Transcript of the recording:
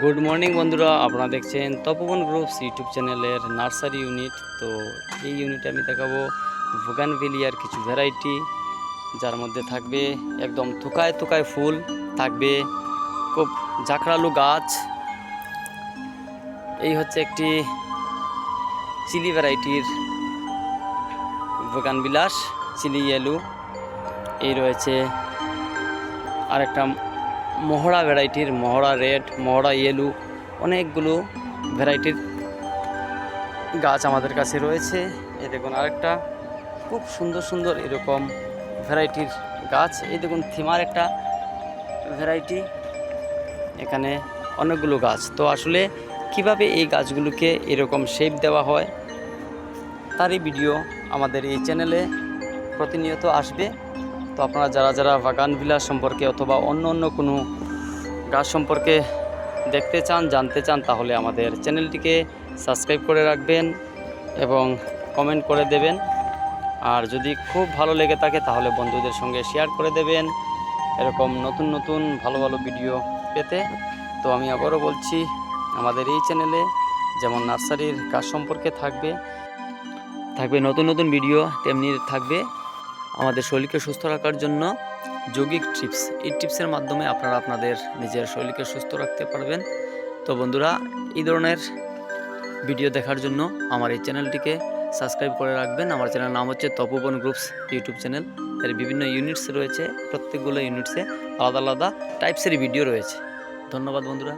Good morning বন্ধুরা, আপনারা দেখছেন তপোবন গ্রুপস ইউটিউব চ্যানেলের নার্সারি ইউনিট। তো এই ইউনিটে আমি দেখাবো বুগানভিলিয়ার কিছু ভ্যারাইটি, যার মধ্যে থাকবে একদম থোকায় থোকায় ফুল, থাকবে খুব ঝাঁকড়ালু গাছ। এই হচ্ছে একটি চিলি ভ্যারাইটির বুগানবিলাস চিলি ইয়েলো। এই রয়েছে আরেকটা মহড়া ভ্যারাইটির মহড়া রেড, মহড়া ইয়েলো। অনেকগুলো ভ্যারাইটির গাছ আমাদের কাছে রয়েছে। এই দেখুন আরেকটা খুব সুন্দর সুন্দর এরকম ভ্যারাইটির গাছ। এই দেখুন থিমার একটা ভ্যারাইটি। এখানে অনেকগুলো গাছ। তো আসলে কিভাবে এই গাছগুলোকে এরকম শেপ দেওয়া হয় তারই ভিডিও আমাদের এই চ্যানেলে প্রতিনিয়ত আসবে। তো আপনারা যারা যারা বাগানভিলা সম্পর্কে অথবা অন্য অন্য কোনো গাছ সম্পর্কে দেখতে চান, জানতে চান, তাহলে আমাদের চ্যানেলটিকে সাবস্ক্রাইব করে রাখবেন এবং কমেন্ট করে দেবেন। আর যদি খুব ভালো লেগে থাকে তাহলে বন্ধুদের সঙ্গে শেয়ার করে দেবেন এরকম নতুন নতুন ভালো ভালো ভিডিও পেতে। তো আমি আবারও বলছি, আমাদের এই চ্যানেলে যেমন নার্সারির গাছ সম্পর্কে থাকবে নতুন নতুন ভিডিও, তেমনি থাকবে আমাদের শরীরকে সুস্থ রাখার জন্য যৌগিক টিপস। এই টিপসের মাধ্যমে আপনারা আপনাদের নিজের শরীরকে সুস্থ রাখতে পারবেন। তো বন্ধুরা, এই ধরনের ভিডিও দেখার জন্য আমার এই চ্যানেলটিকে সাবস্ক্রাইব করে রাখবেন। আমার চ্যানেলের নাম হচ্ছে তপোবন গ্রুপস ইউটিউব চ্যানেল। এর বিভিন্ন ইউনিটস রয়েছে, প্রত্যেকগুলো ইউনিটসে আলাদা আলাদা টাইপসের ভিডিও রয়েছে। ধন্যবাদ বন্ধুরা।